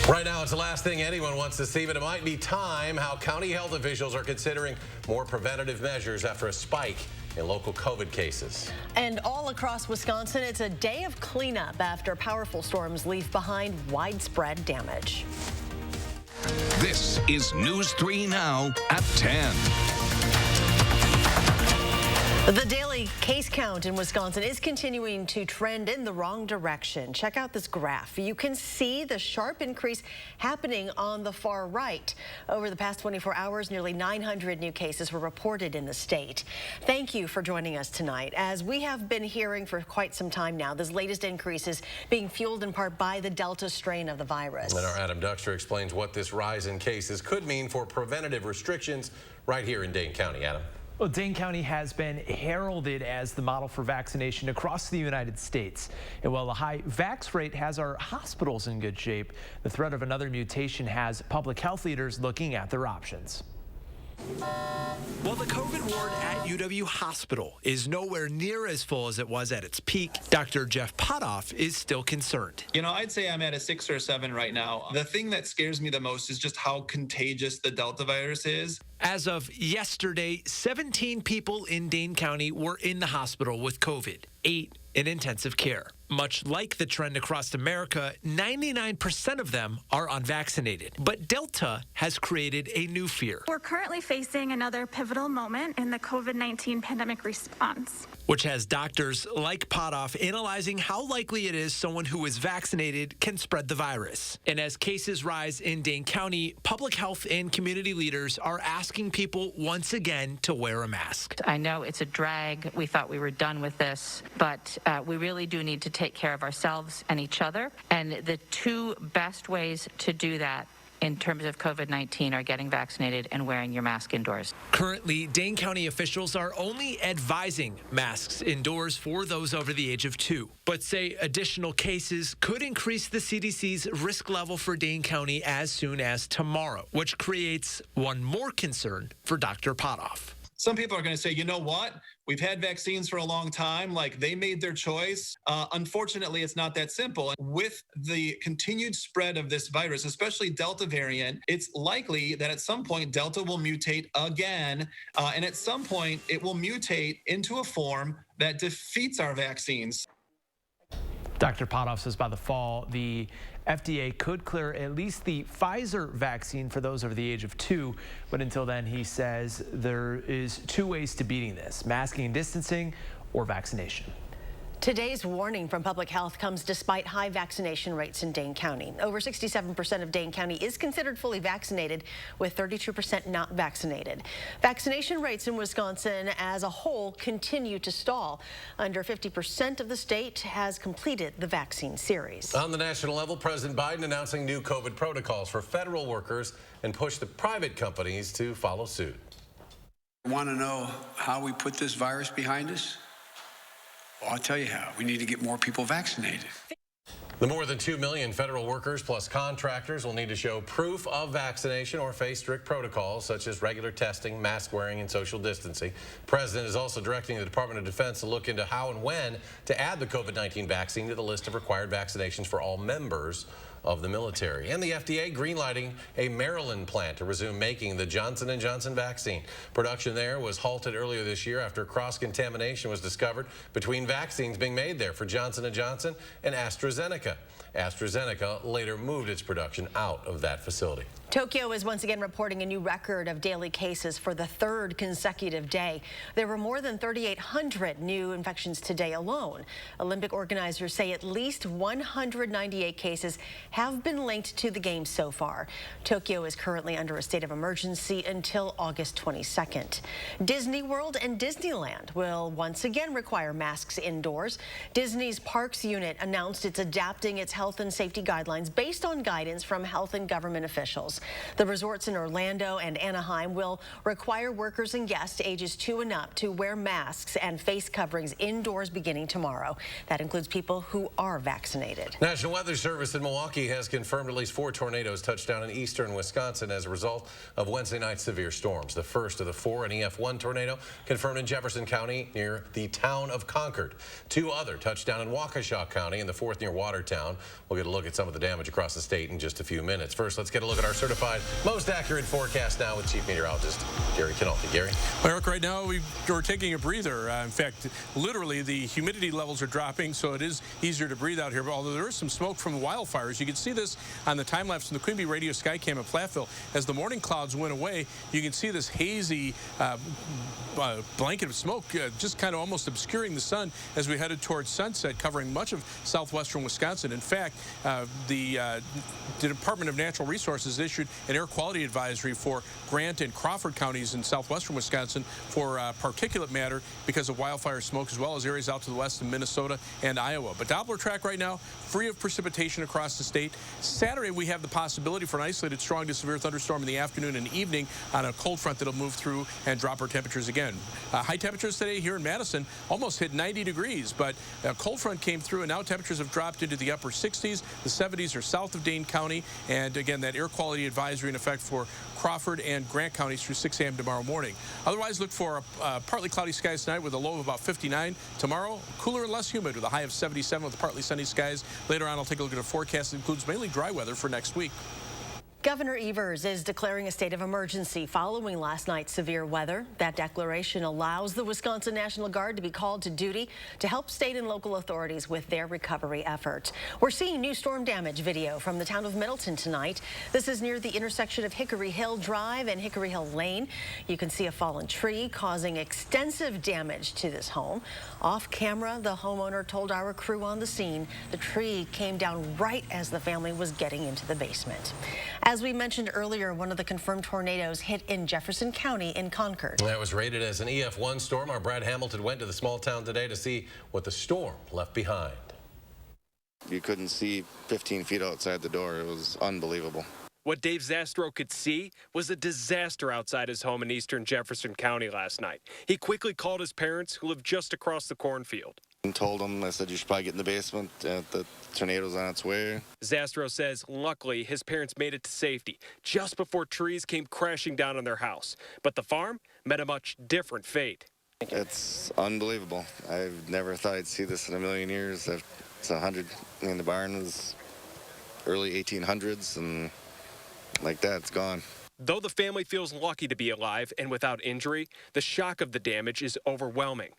Right now, it's the last thing anyone wants to see, but it might be time. How county health officials are considering more preventative measures after a spike in local COVID cases. And all across Wisconsin, it's a day of cleanup after powerful storms leave behind widespread damage. This is News 3 Now at 10. The daily case count in Wisconsin is continuing to trend in the wrong direction. Check out this graph. You can see the sharp increase happening on the far right. Over the past 24 hours, nearly 900 new cases were reported in the state. Thank you for joining us tonight. As we have been hearing for quite some time now, this latest increase is being fueled in part by the Delta strain of the virus. And our Adam Duxter explains what this rise in cases could mean for preventative restrictions right here in Dane County. Adam. Well, Dane County has been heralded as the model for vaccination across the United States. And while the high vax rate has our hospitals in good shape, the threat of another mutation has public health leaders looking at their options. Well, the COVID ward at UW Hospital is nowhere near as full as it was at its peak. Dr. Jeff Potoff is still concerned. You know, I'd say I'm at a 6 or 7 right now. The thing that scares me the most is just how contagious the Delta virus is. As of yesterday, 17 people in Dane County were in the hospital with COVID, 8 in intensive care. Much like the trend across America, 99% of them are unvaccinated. But Delta has created a new fear. We're currently facing another pivotal moment in the COVID-19 pandemic response, which has doctors like Potoff analyzing how likely it is someone who is vaccinated can spread the virus. And as cases rise in Dane County, public health and community leaders are asking people once again to wear a mask. I know it's a drag. We thought we were done with this, but we really do need to take care of ourselves and each other. And the two best ways to do that in terms of COVID-19 are getting vaccinated and wearing your mask indoors. Currently, Dane County officials are only advising masks indoors for those over the age of 2, but say additional cases could increase the CDC's risk level for Dane County as soon as tomorrow, which creates one more concern for Dr. Potoff. Some people are going to say, you know what? We've had vaccines for a long time. Like, they made their choice. Unfortunately, it's not that simple. With the continued spread of this virus, especially Delta variant, it's likely that at some point Delta will mutate again. And at some point it will mutate into a form that defeats our vaccines. Dr. Potoff says by the fall, the FDA could clear at least the Pfizer vaccine for those over the age of 2. But until then, he says there is 2 ways to beating this: masking and distancing or vaccination. Today's warning from public health comes despite high vaccination rates in Dane County. Over 67% of Dane County is considered fully vaccinated, with 32% not vaccinated. Vaccination rates in Wisconsin as a whole continue to stall. Under 50% of the state has completed the vaccine series. On the national level, President Biden announcing new COVID protocols for federal workers and pushed the private companies to follow suit. Want to know how we put this virus behind us? Well, I'll tell you how. We need to get more people vaccinated. The more than 2 million federal workers plus contractors will need to show proof of vaccination or face strict protocols such as regular testing, mask wearing, and social distancing. The president is also directing the Department of Defense to look into how and when to add the COVID-19 vaccine to the list of required vaccinations for all members of the military. And the FDA greenlighting a Maryland plant to resume making the Johnson & Johnson vaccine. Production there was halted earlier this year after cross-contamination was discovered between vaccines being made there for Johnson & Johnson and AstraZeneca. AstraZeneca later moved its production out of that facility. Tokyo is once again reporting a new record of daily cases for the 3rd consecutive day. There were more than 3,800 new infections today alone. Olympic organizers say at least 198 cases have been linked to the games so far. Tokyo is currently under a state of emergency until August 22nd. Disney World and Disneyland will once again require masks indoors. Disney's Parks unit announced it's adapting its health and safety guidelines based on guidance from health and government officials. The resorts in Orlando and Anaheim will require workers and guests ages 2 and up to wear masks and face coverings indoors beginning tomorrow. That includes people who are vaccinated. National Weather Service in Milwaukee has confirmed at least 4 tornadoes touched down in eastern Wisconsin as a result of Wednesday night's severe storms. The first of the 4, an EF1 tornado, confirmed in Jefferson County near the town of Concord. 2 other touched down in Waukesha County and the 4th near Watertown. We'll get a look at some of the damage across the state in just a few minutes. First, let's get a look at our certified most accurate forecast now with Chief Meteorologist Gary Canolfi. Gary? Well, Eric, right now we're taking a breather. In fact, literally the humidity levels are dropping, so it is easier to breathe out here. But although there is some smoke from the wildfires, you can see this on the time-lapse from the Queen Bee Radio Skycam at Platteville. As the morning clouds went away, you can see this hazy blanket of smoke just kind of almost obscuring the sun as we headed towards sunset, covering much of southwestern Wisconsin. In fact, the Department of Natural Resources issued an air quality advisory for Grant and Crawford counties in southwestern Wisconsin for particulate matter because of wildfire smoke, as well as areas out to the west in Minnesota and Iowa. But Doppler track right now, free of precipitation across the state. Saturday, we have the possibility for an isolated strong to severe thunderstorm in the afternoon and evening on a cold front that'll move through and drop our temperatures again. High temperatures today here in Madison almost hit 90 degrees, but a cold front came through, and now temperatures have dropped into the upper 60s. The 70s are south of Dane County, and again, that air quality advisory in effect for Crawford and Grant counties through 6 a.m. tomorrow morning. Otherwise, look for partly cloudy skies tonight with a low of about 59. Tomorrow, cooler and less humid with a high of 77 with partly sunny skies. Later on, I'll take a look at a forecast that includes mainly dry weather for next week. Governor Evers is declaring a state of emergency following last night's severe weather. That declaration allows the Wisconsin National Guard to be called to duty to help state and local authorities with their recovery efforts. We're seeing new storm damage video from the town of Middleton tonight. This is near the intersection of Hickory Hill Drive and Hickory Hill Lane. You can see a fallen tree causing extensive damage to this home. Off camera, the homeowner told our crew on the scene the tree came down right as the family was getting into the basement. As we mentioned earlier, one of the confirmed tornadoes hit in Jefferson County in Concord. That was rated as an EF1 storm. Our Brad Hamilton went to the small town today to see what the storm left behind. You couldn't see 15 feet outside the door. It was unbelievable. What Dave Zastro could see was a disaster outside his home in eastern Jefferson County last night. He quickly called his parents, who live just across the cornfield. And told them, I said, you should probably get in the basement. The tornado's on its way. Zastro says luckily his parents made it to safety just before trees came crashing down on their house. But the farm met a much different fate. It's unbelievable. I've never thought I'd see this in a million years. It's 100, the barn was early 1800s, and like that, it's gone. Though the family feels lucky to be alive and without injury, the shock of the damage is overwhelming.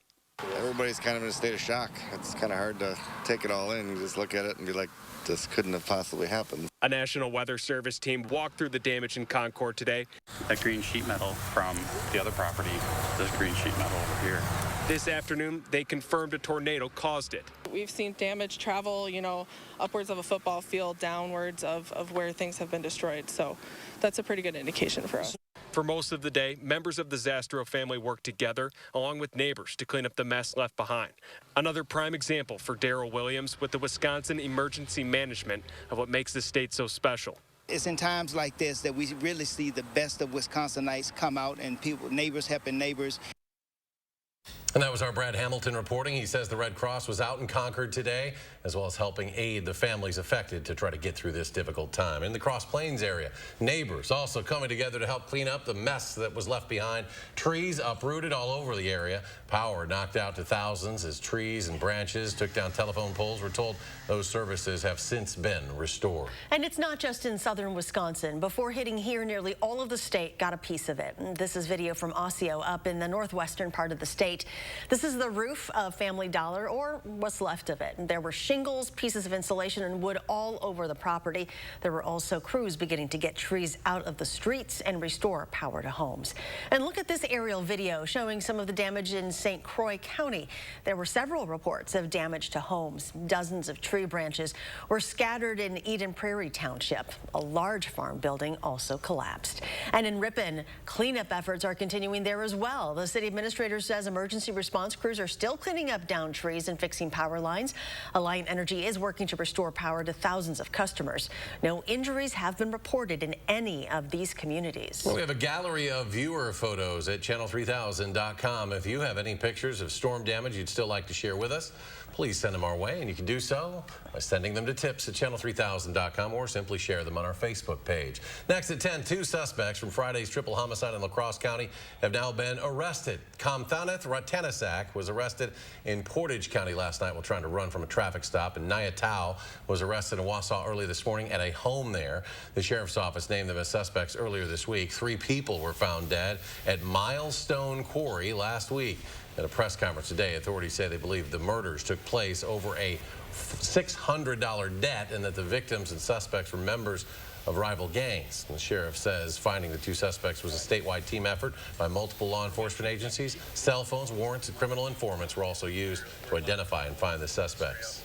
Everybody's kind of in a state of shock. It's kind of hard to take it all in. You just look at it and be like, this couldn't have possibly happened. A National Weather Service team walked through the damage in Concord today. That green sheet metal from the other property, this green sheet metal over here. This afternoon, they confirmed a tornado caused it. We've seen damage travel, upwards of a football field, downwards of where things have been destroyed. So that's a pretty good indication for us. For most of the day, members of the Zastro family worked together, along with neighbors, to clean up the mess left behind. Another prime example for Darrell Williams with the Wisconsin Emergency Management of what makes the state so special. It's in times like this that we really see the best of Wisconsinites come out, and neighbors helping neighbors. And that was our Brad Hamilton reporting. He says the Red Cross was out in Concord today, as well as helping aid the families affected to try to get through this difficult time. In the Cross Plains area, neighbors also coming together to help clean up the mess that was left behind. Trees uprooted all over the area. Power knocked out to thousands as trees and branches took down telephone poles. We're told those services have since been restored. And it's not just in southern Wisconsin. Before hitting here, nearly all of the state got a piece of it. This is video from Osseo up in the northwestern part of the state. This is the roof of Family Dollar, or what's left of it. There were shingles, pieces of insulation, and wood all over the property. There were also crews beginning to get trees out of the streets and restore power to homes. And look at this aerial video showing some of the damage in St. Croix County. There were several reports of damage to homes. Dozens of tree branches were scattered in Eden Prairie Township. A large farm building also collapsed. And in Ripon, cleanup efforts are continuing there as well. The city administrator says emergency response crews are still cleaning up downed trees and fixing power lines. Alliant Energy is working to restore power to thousands of customers. No injuries have been reported in any of these communities. Well, we have a gallery of viewer photos at channel3000.com. If you have any pictures of storm damage you'd still like to share with us, please send them our way, and you can do so by sending them to tips at channel3000.com or simply share them on our Facebook page. Next at 10, 2 suspects from Friday's triple homicide in La Crosse County have now been arrested. Kamthaneth Ratana Kennesack was arrested in Portage County last night while trying to run from a traffic stop. And Nyatao was arrested in Wausau early this morning at a home there. The sheriff's office named them as suspects earlier this week. 3 people were found dead at Milestone Quarry last week. At a press conference today, authorities say they believe the murders took place over a $600 debt and that the victims and suspects were members of rival gangs. The sheriff says finding the 2 suspects was a statewide team effort by multiple law enforcement agencies. Cell phones, warrants, and criminal informants were also used to identify and find the suspects.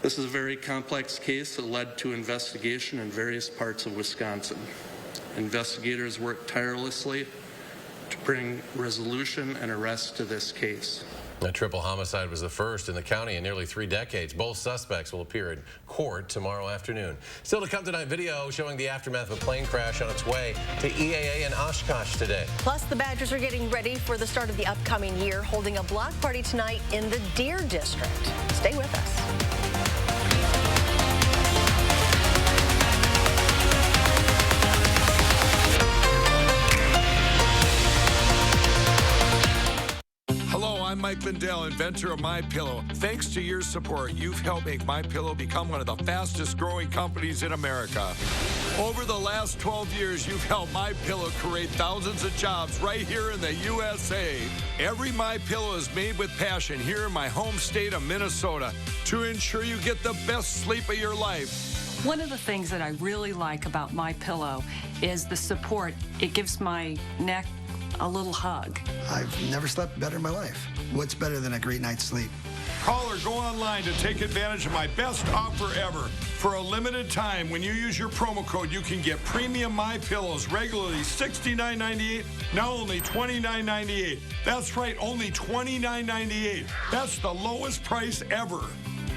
This is a very complex case that led to investigation in various parts of Wisconsin. Investigators worked tirelessly to bring resolution and arrest to this case. A triple homicide was the first in the county in nearly 3 decades. Both suspects will appear in court tomorrow afternoon. Still to come tonight, video showing the aftermath of a plane crash on its way to EAA in Oshkosh today. Plus, the Badgers are getting ready for the start of the upcoming year, holding a block party tonight in the Deer District. Stay with us. I'm Mike Lindell, inventor of MyPillow. Thanks to your support, you've helped make MyPillow become one of the fastest growing companies in America. Over the last 12 years, you've helped MyPillow create thousands of jobs right here in the USA. Every MyPillow is made with passion here in my home state of Minnesota to ensure you get the best sleep of your life. One of the things that I really like about MyPillow is the support. It gives my neck a little hug. I've never slept better in my life. What's better than a great night's sleep? Call or go online to take advantage of my best offer ever. For a limited time, when you use your promo code, you can get premium MyPillows, regularly $69.98, now only $29.98. That's right, only $29.98. That's the lowest price ever.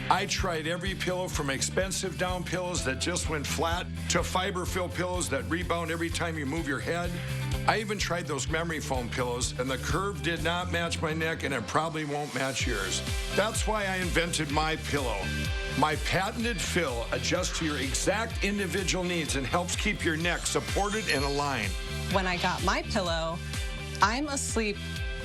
I tried every pillow from expensive down pillows that just went flat to fiber-filled pillows that rebound every time you move your head. I even tried those memory foam pillows, and the curve did not match my neck, and it probably won't match yours. That's why I invented MyPillow. My patented fill adjusts to your exact individual needs and helps keep your neck supported and aligned. When I got MyPillow, I'm asleep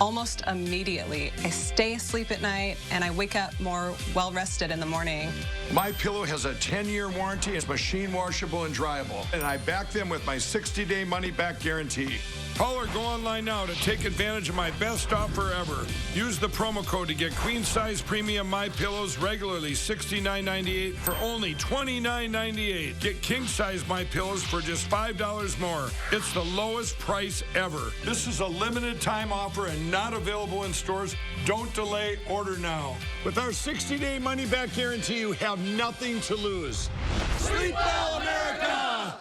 almost immediately. I stay asleep at night and I wake up more well-rested in the morning. MyPillow has a 10-year warranty. It's machine washable and dryable. And I back them with my 60-day money-back guarantee. Call or go online now to take advantage of my best offer ever. Use the promo code to get queen-size premium MyPillows, regularly $69.98 for only $29.98. Get king-size MyPillows for just $5 more. It's the lowest price ever. This is a limited time offer and not available in stores. Don't delay, order now. With our 60-day money-back guarantee, you have nothing to lose. Sleep well, America!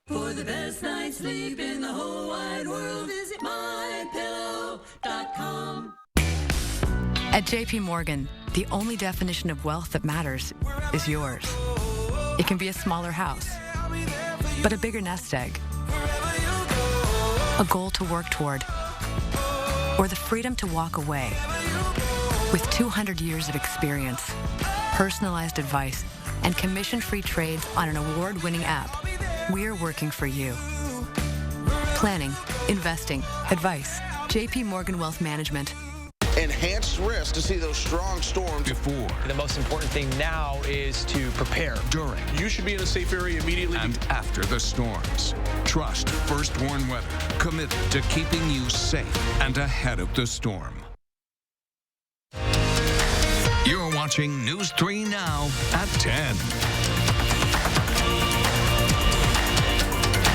For the best night's sleep in the whole wide world, visit MyPillow.com. At J.P. Morgan, the only definition of wealth that matters is yours. It can be a smaller house, but a bigger nest egg, a goal to work toward, or the freedom to walk away. With 200 years of experience, personalized advice, and commission-free trades on an award-winning app, we're working for you. Planning, investing, advice. J.P. Morgan Wealth Management. Enhanced risk to see those strong storms. Before. The most important thing now is to prepare. During. You should be in a safe area immediately. And after the storms. Trust First Warn Weather. Committed to keeping you safe and ahead of the storm. You're watching News 3 Now at 10.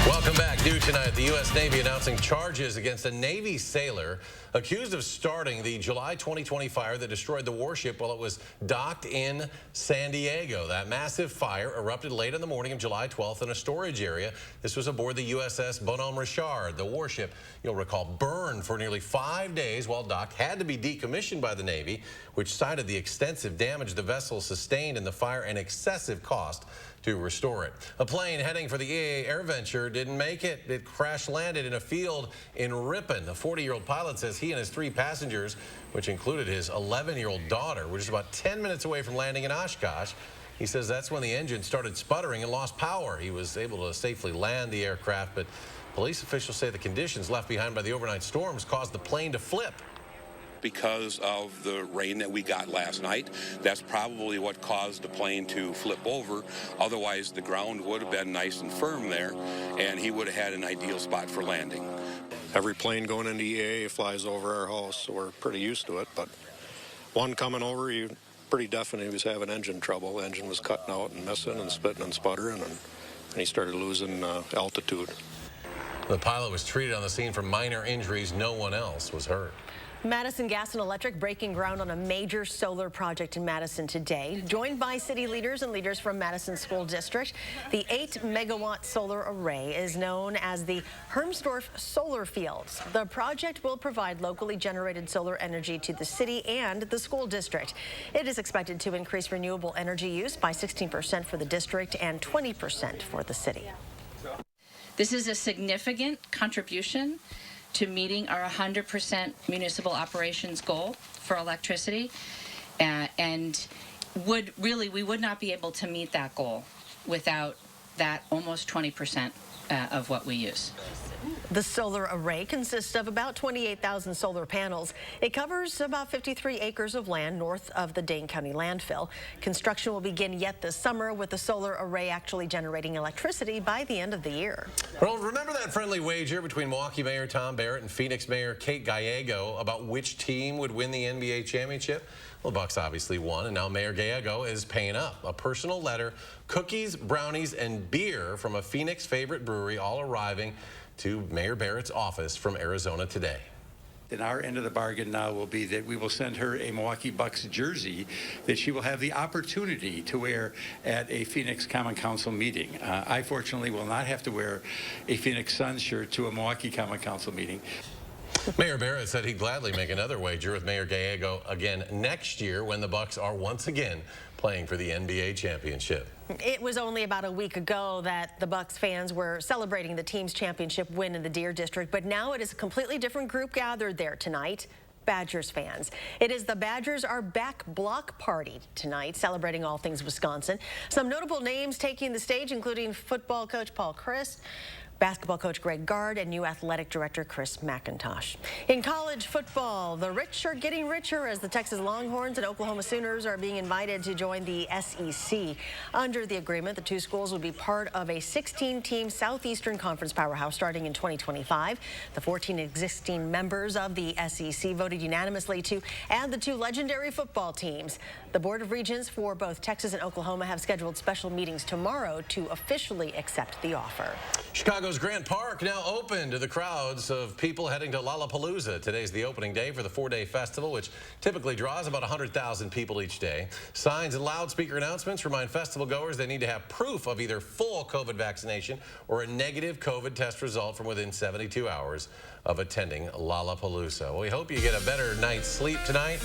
Welcome back. New tonight, the U.S. Navy announcing charges against a Navy sailor accused of starting the July 2020 fire that destroyed the warship while it was docked in San Diego. That massive fire erupted late in the morning of July 12th in a storage area. This was aboard the USS Bonhomme Richard. The warship, you'll recall, burned for nearly 5 days while docked, had to be decommissioned by the Navy, which cited the extensive damage the vessel sustained in the fire and excessive cost to restore it. A plane heading for the EAA AirVenture didn't make it. It crash landed in a field in Ripon. The 40-year-old pilot says he and his 3 passengers, which included his 11-year-old daughter, were just about 10 minutes away from landing in Oshkosh. He says that's when the engine started sputtering and lost power. He was able to safely land the aircraft, but police officials say the conditions left behind by the overnight storms caused the plane to flip. because of the rain that we got last night. That's probably what caused the plane to flip over. Otherwise, the ground would have been nice and firm there, and he would have had an ideal spot for landing. Every plane going into EAA flies over our house, so we're pretty used to it. But one coming over, you pretty definitely was having engine trouble. The engine was cutting out and missing and spitting and sputtering, and he started losing altitude. The pilot was treated on the scene for minor injuries. No one else was hurt. Madison Gas and Electric breaking ground on a major solar project in Madison today. Joined by city leaders and leaders from Madison School District, the 8-megawatt solar array is known as the Hermsdorf Solar Fields. The project will provide locally generated solar energy to the city and the school district. It is expected to increase renewable energy use by 16% for the district and 20% for the city. This is a significant contribution to meeting our 100% municipal operations goal for electricity, and we would not be able to meet that goal without that almost 20% of what we use. The solar array consists of about 28,000 solar panels. It covers about 53 acres of land north of the Dane County landfill. Construction will begin yet this summer, with the solar array actually generating electricity by the end of the year. Well, remember that friendly wager between Milwaukee Mayor Tom Barrett and Phoenix Mayor Kate Gallego about which team would win the NBA championship? Well, the Bucks obviously won, and now Mayor Gallego is paying up. A personal letter, cookies, brownies, and beer from a Phoenix favorite brewery all arriving to Mayor Barrett's office from Arizona today. And our end of the bargain now will be that we will send her a Milwaukee Bucks jersey that she will have the opportunity to wear at a Phoenix Common Council meeting. I fortunately will not have to wear a Phoenix Suns shirt to a Milwaukee Common Council meeting. Mayor Barrett said he'd gladly make another wager with Mayor Gallego again next year when the Bucks are once again playing for the NBA championship. It was only about a week ago that the Bucks fans were celebrating the team's championship win in the Deer District, but now it is a completely different group gathered there tonight. Badgers fans. It is the Badgers Are Back block party tonight, celebrating all things Wisconsin. Some notable names taking the stage, including football coach Paul Chryst, basketball coach Greg Gard, and new athletic director Chris McIntosh. In college football, the rich are getting richer as the Texas Longhorns and Oklahoma Sooners are being invited to join the SEC. Under the agreement, the two schools would be part of a 16-team Southeastern Conference powerhouse starting in 2025. The 14 existing members of the SEC voted unanimously to add the two legendary football teams. The Board of Regents for both Texas and Oklahoma have scheduled special meetings tomorrow to officially accept the offer. Chicago's Grant Park now open to the crowds of people heading to Lollapalooza. Today's the opening day for the 4-day festival, which typically draws about 100,000 people each day. Signs and loudspeaker announcements remind festival goers they need to have proof of either full COVID vaccination or a negative COVID test result from within 72 hours of attending Lollapalooza. Well, we hope you get a better night's sleep tonight.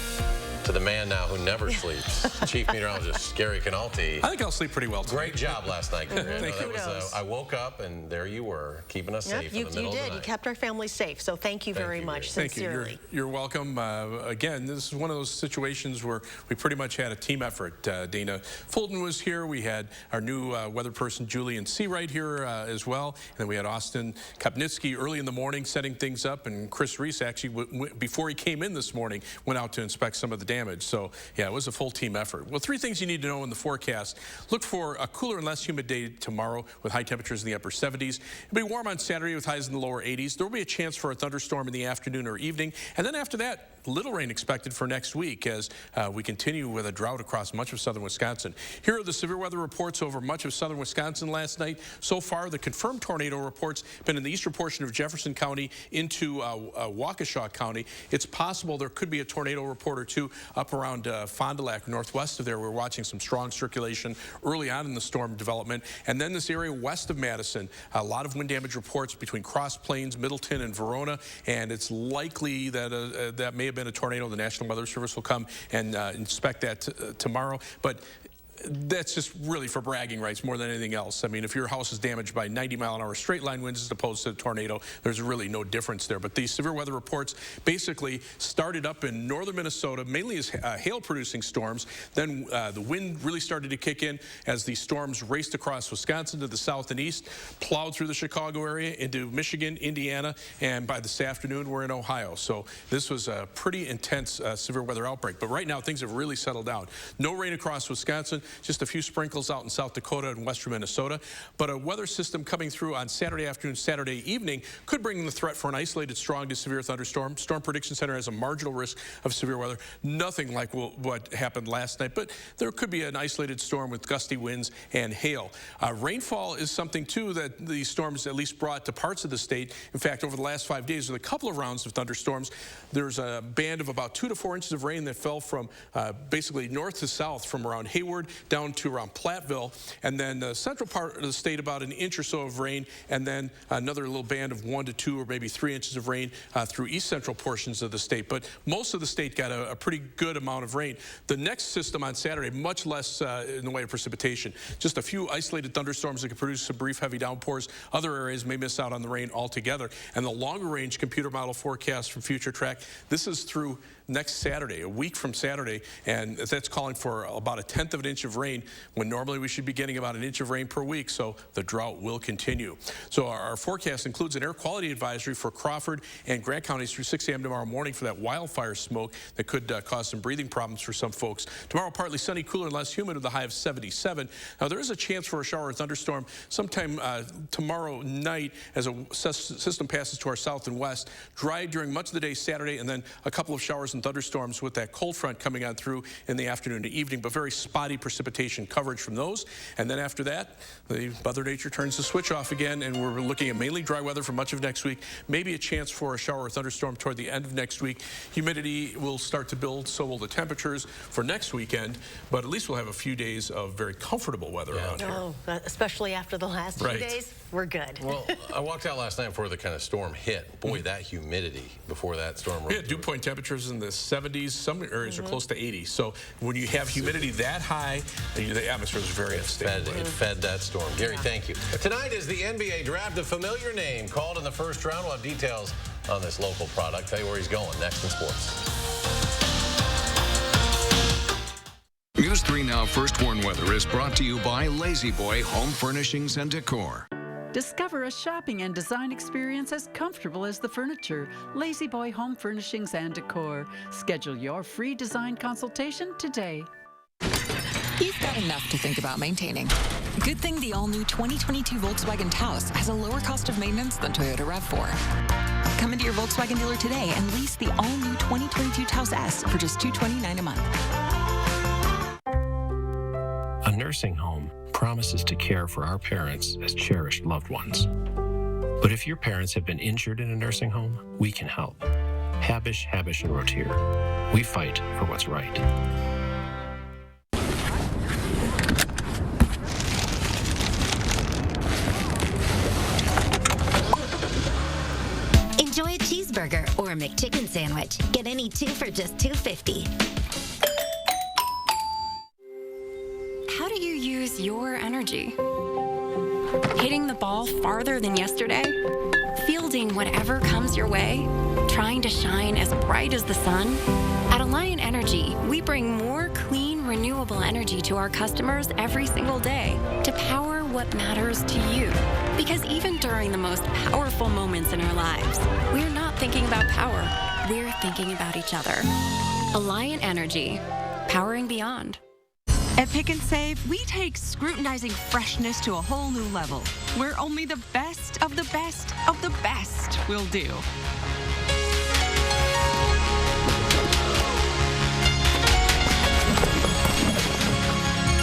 To the man now who never sleeps, Chief Meteorologist Gary Canalti. I think I'll sleep pretty well tonight. Great job last night, Gary. Thank you. I woke up and there you were, keeping us safe in the middle of the night. You kept our family safe, so thank you very much, sincerely. Thank you. You're welcome. Again, this is one of those situations where we pretty much had a team effort. Dana Fulton was here. We had our new weather person, Julian Seawright, here as well. And then we had Austin Kopnitsky early in the morning setting things up. And Chris Reese actually, before he came in this morning, went out to inspect some of the damage. So, yeah, it was a full team effort. Well, three things you need to know in the forecast. Look for a cooler and less humid day tomorrow with high temperatures in the upper 70s. It'll be warm on Saturday with highs in the lower 80s. There will be a chance for a thunderstorm in the afternoon or evening. And then after that, little rain expected for next week as we continue with a drought across much of southern Wisconsin. Here are the severe weather reports over much of southern Wisconsin last night. So far, the confirmed tornado reports been in the eastern portion of Jefferson County into Waukesha County. It's possible there could be a tornado report or two up around Fond du Lac, northwest of there. We're watching some strong circulation early on in the storm development. And then this area west of Madison, a lot of wind damage reports between Cross Plains, Middleton, and Verona. And it's likely that that may have been a tornado. The National Weather Service will come and inspect that tomorrow. But that's just really for bragging rights more than anything else. I mean, if your house is damaged by 90-mile-an-hour straight line winds as opposed to a tornado, there's really no difference there. But these severe weather reports basically started up in northern Minnesota, mainly as hail-producing storms. Then the wind really started to kick in as the storms raced across Wisconsin to the south and east, plowed through the Chicago area into Michigan, Indiana, and by this afternoon, we're in Ohio. So this was a pretty intense severe weather outbreak. But right now, things have really settled down. No rain across Wisconsin, just a few sprinkles out in South Dakota and western Minnesota. But a weather system coming through on Saturday afternoon, Saturday evening could bring the threat for an isolated strong to severe thunderstorm. Storm Prediction Center has a marginal risk of severe weather. Nothing like what happened last night, but there could be an isolated storm with gusty winds and hail. Rainfall is something, too, that these storms at least brought to parts of the state. In fact, over the last 5 days, with a couple of rounds of thunderstorms, there's a band of about 2 to 4 inches of rain that fell from basically north to south from around Hayward down to around Platteville, and then the central part of the state about an inch or so of rain, and then another little band of 1 to 2 or maybe 3 inches of rain through east central portions of the state. But most of the state got a pretty good amount of rain. The next system on Saturday, much less in the way of precipitation. Just a few isolated thunderstorms that could produce some brief heavy downpours. Other areas may miss out on the rain altogether. And the longer range computer model forecast from Future Track, this is through next Saturday, a week from Saturday, and that's calling for about 1/10 of an inch of rain when normally we should be getting about 1 inch of rain per week, so the drought will continue. So our forecast includes an air quality advisory for Crawford and Grant counties through 6 a.m. tomorrow morning for that wildfire smoke that could cause some breathing problems for some folks. Tomorrow, partly sunny, cooler and less humid with a high of 77. Now, there is a chance for a shower or thunderstorm sometime tomorrow night as a system passes to our south and west. Dry during much of the day Saturday, and then a couple of showers and thunderstorms with that cold front coming on through in the afternoon to evening, but very spotty precipitation coverage from those. And then after that, Mother Nature turns the switch off again, and we're looking at mainly dry weather for much of next week. Maybe a chance for a shower or thunderstorm toward the end of next week. Humidity will start to build, so will the temperatures for next weekend, but at least we'll have a few days of very comfortable weather around here. Oh, especially after the last few days, we're good. Well, I walked out last night before the kind of storm hit. Boy, that humidity before that storm. We had dew point temperatures in the 70s. Some areas are close to 80. So when you have humidity that high, the atmosphere is very unstable. It fed that storm. Gary, thank you. Tonight is the NBA draft. A familiar name called in the first round. We'll have details on this local product. Tell you where he's going next in sports. News 3 Now First Warn Weather is brought to you by Lazy Boy Home Furnishings and Decor. Discover a shopping and design experience as comfortable as the furniture. Lazy Boy Home Furnishings and Decor. Schedule your free design consultation today. You've got enough to think about maintaining. Good thing the all-new 2022 Volkswagen Taos has a lower cost of maintenance than Toyota RAV4. Come into your Volkswagen dealer today and lease the all-new 2022 Taos S for just $229 a month. A nursing home promises to care for our parents as cherished loved ones. But if your parents have been injured in a nursing home, we can help. Habish, Habish, and Rotier. We fight for what's right. Enjoy a cheeseburger or a McChicken sandwich. Get any two for just $2.50. How do you use your energy? Hitting the ball farther than yesterday? Fielding whatever comes your way? Trying to shine as bright as the sun? At Alliant Energy, we bring more clean, renewable energy to our customers every single day to power what matters to you. Because even during the most powerful moments in our lives, we're not thinking about power. We're thinking about each other. Alliant Energy, powering beyond. At Pick and Save, we take scrutinizing freshness to a whole new level, where only the best of the best of the best will do.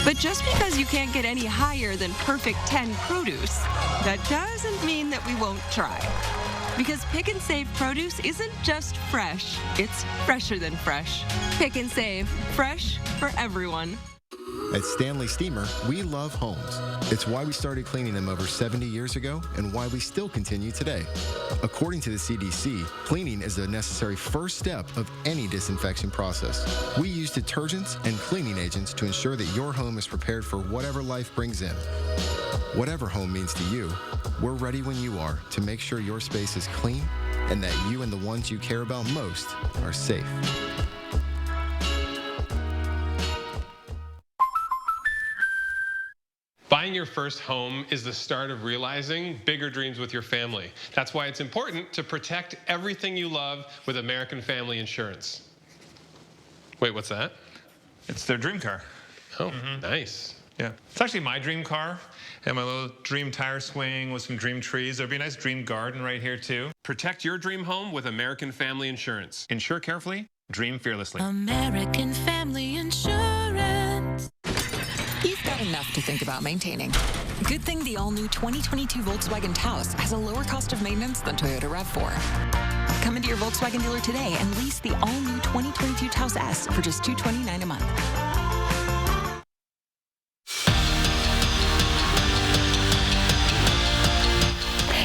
But just because you can't get any higher than perfect 10 produce, that doesn't mean that we won't try. Because Pick and Save produce isn't just fresh, it's fresher than fresh. Pick and Save, fresh for everyone. At Stanley Steamer, we love homes. It's why we started cleaning them over 70 years ago and why we still continue today. According to the CDC, cleaning is a necessary first step of any disinfection process. We use detergents and cleaning agents to ensure that your home is prepared for whatever life brings in. Whatever home means to you, we're ready when you are to make sure your space is clean and that you and the ones you care about most are safe. Buying your first home is the start of realizing bigger dreams with your family. That's why it's important to protect everything you love with American Family Insurance. Wait, what's that? It's their dream car. Oh, nice. Yeah. It's actually my dream car. And my little dream tire swing with some dream trees. There'll be a nice dream garden right here, too. Protect your dream home with American Family Insurance. Insure carefully, dream fearlessly. American Family Insurance. You've got enough to think about maintaining. Good thing the all-new 2022 Volkswagen Taos has a lower cost of maintenance than Toyota RAV4. Come into your Volkswagen dealer today and lease the all-new 2022 Taos S for just $229 a month.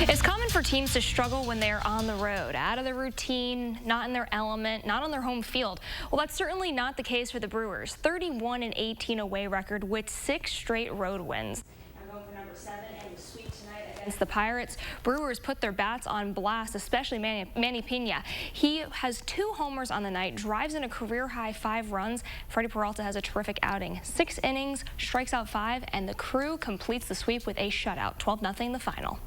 It's common for teams to struggle when they're on the road, out of their routine, not in their element, not on their home field. Well, that's certainly not the case for the Brewers. 31-18 away record with 6 straight road wins. Now going for number 7 and the sweep tonight against the Pirates. Brewers put their bats on blast, especially Manny Pena. He has 2 homers on the night, drives in a career-high 5 runs. Freddie Peralta has a terrific outing. 6 innings, strikes out 5, and the crew completes the sweep with a shutout, 12-0 the final.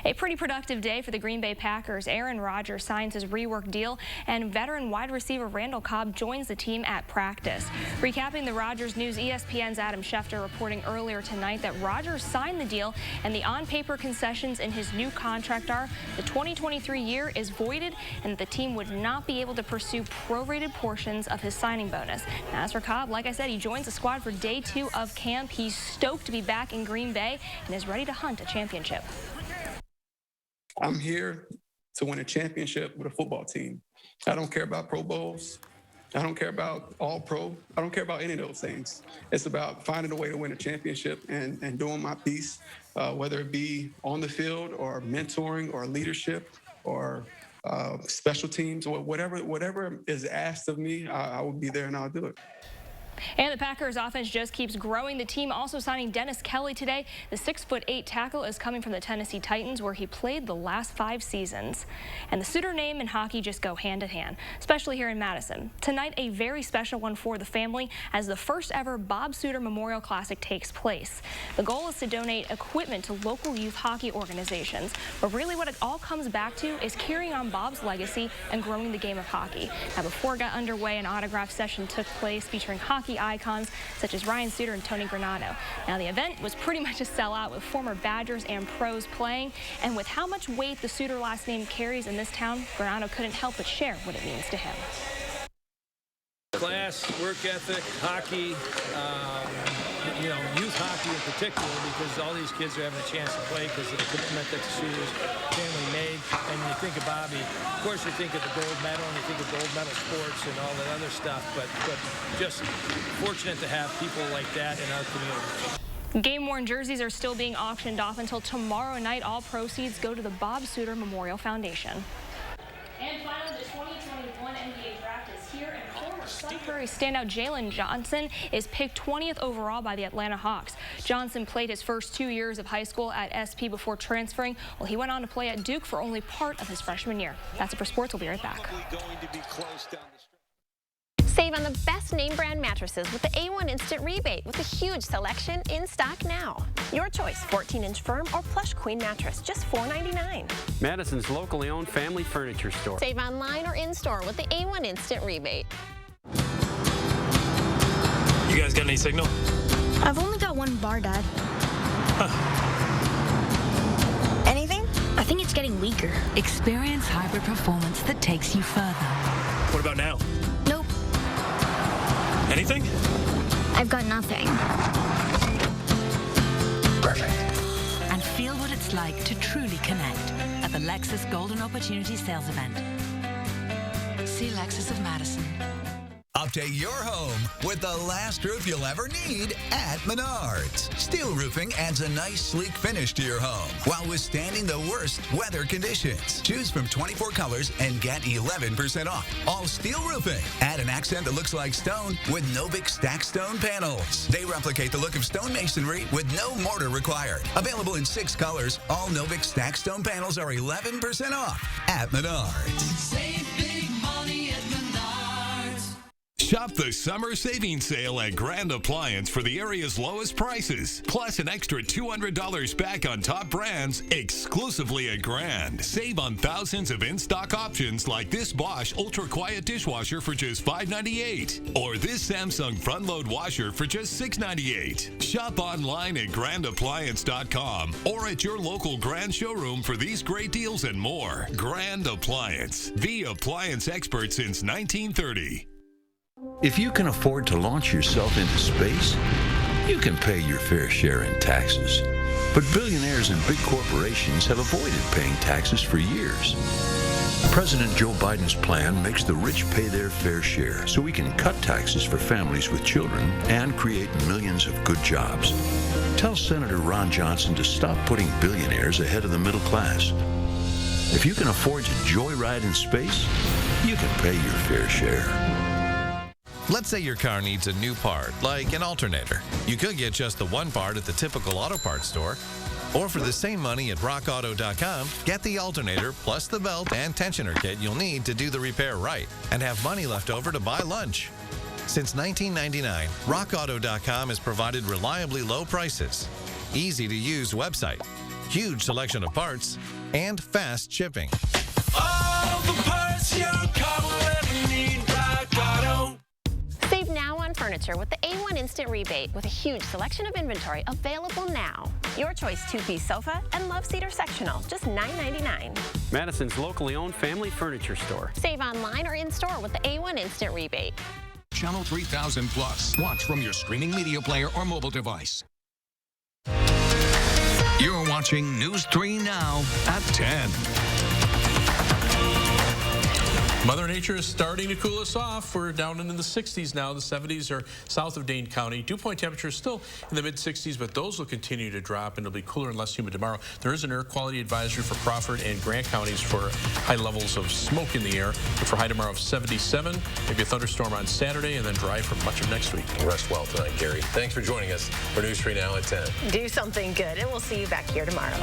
A pretty productive day for the Green Bay Packers. Aaron Rodgers signs his rework deal, and veteran wide receiver Randall Cobb joins the team at practice. Recapping the Rodgers news, ESPN's Adam Schefter reporting earlier tonight that Rodgers signed the deal, and the on-paper concessions in his new contract are the 2023 year is voided, and the team would not be able to pursue prorated portions of his signing bonus. Now, as for Cobb, like I said, he joins the squad for day 2 of camp. He's stoked to be back in Green Bay and is ready to hunt a championship. I'm here to win a championship with a football team. I don't care about Pro Bowls. I don't care about all pro. I don't care about any of those things. It's about finding a way to win a championship and doing my piece, whether it be on the field or mentoring or leadership or special teams or whatever is asked of me, I will be there and I'll do it. And the Packers offense just keeps growing. The team also signing Dennis Kelly today. The 6'8" tackle is coming from the Tennessee Titans, where he played the last 5 seasons. And the Suter name and hockey just go hand in hand, especially here in Madison. Tonight, a very special one for the family as the first ever Bob Suter Memorial Classic takes place. The goal is to donate equipment to local youth hockey organizations. But really what it all comes back to is carrying on Bob's legacy and growing the game of hockey. Now, before it got underway, an autograph session took place featuring hockey icons such as Ryan Suter and Tony Granato. Now, the event was pretty much a sellout with former Badgers and pros playing, and with how much weight the Suter last name carries in this town, Granato couldn't help but share what it means to him. Class, work ethic, hockey, youth hockey in particular, because all these kids are having a chance to play because of the commitment that the Suter's family made. And you think of Bobby, of course you think of the gold medal and you think of gold medal sports and all that other stuff, but just fortunate to have people like that in our community. Game-worn jerseys are still being auctioned off until tomorrow night. All proceeds go to the Bob Suter Memorial Foundation. And finally, the 2021 NBA draft is here, and former Sun Prairie standout Jalen Johnson is picked 20th overall by the Atlanta Hawks. Johnson played his first 2 years of high school at SP before transferring. Well, he went on to play at Duke for only part of his freshman year. That's it for sports. We'll be right back. Save on the best name brand mattresses with the A1 Instant Rebate with a huge selection in stock now. Your choice, 14-inch firm or plush queen mattress, just $4.99. Madison's locally owned family furniture store. Save online or in-store with the A1 Instant Rebate. You guys got any signal? I've only got 1 bar, Dad. Huh. Anything? I think it's getting weaker. Experience hybrid performance that takes you further. What about now? Nope. Anything? I've got nothing. Perfect. And feel what it's like to truly connect at the Lexus Golden Opportunity Sales Event. See Lexus of Madison. to your home with the last roof you'll ever need at Menards. Steel roofing adds a nice, sleek finish to your home while withstanding the worst weather conditions. Choose from 24 colors and get 11% off. All steel roofing. Add an accent that looks like stone with Novik Stack Stone panels. They replicate the look of stone masonry with no mortar required. Available in 6 colors, all Novik Stack Stone panels are 11% off at Menards. Save big money at Menards. Shop the summer savings sale at Grand Appliance for the area's lowest prices, plus an extra $200 back on top brands exclusively at Grand. Save on thousands of in-stock options like this Bosch Ultra Quiet dishwasher for just $5.98, or this Samsung front-load washer for just $6.98. Shop online at grandappliance.com or at your local Grand showroom for these great deals and more. Grand Appliance, the appliance expert since 1930. If you can afford to launch yourself into space, you can pay your fair share in taxes. But billionaires and big corporations have avoided paying taxes for years. President Joe Biden's plan makes the rich pay their fair share so we can cut taxes for families with children and create millions of good jobs. Tell Senator Ron Johnson to stop putting billionaires ahead of the middle class. If you can afford to joyride in space, you can pay your fair share. Let's say your car needs a new part, like an alternator. You could get just the one part at the typical auto parts store. Or for the same money at rockauto.com, get the alternator plus the belt and tensioner kit you'll need to do the repair right and have money left over to buy lunch. Since 1999, rockauto.com has provided reliably low prices, easy-to-use website, huge selection of parts, and fast shipping. All the parts your car will ever need, Rock Auto. Save now on furniture with the A1 Instant Rebate with a huge selection of inventory available now. Your choice 2-piece sofa and love seater sectional, just $9.99. Madison's locally owned family furniture store. Save online or in-store with the A1 Instant Rebate. Channel 3000 Plus. Watch from your streaming media player or mobile device. You're watching News 3 Now at 10. Mother Nature is starting to cool us off. We're down into the 60s now. The 70s are south of Dane County. Dew point temperatures still in the mid-60s, but those will continue to drop, and it'll be cooler and less humid tomorrow. There is an air quality advisory for Crawford and Grant counties for high levels of smoke in the air. But for high tomorrow of 77, maybe a thunderstorm on Saturday, and then dry for much of next week. Rest well tonight, Gary. Thanks for joining us for News 3 Now at 10. Do something good, and we'll see you back here tomorrow.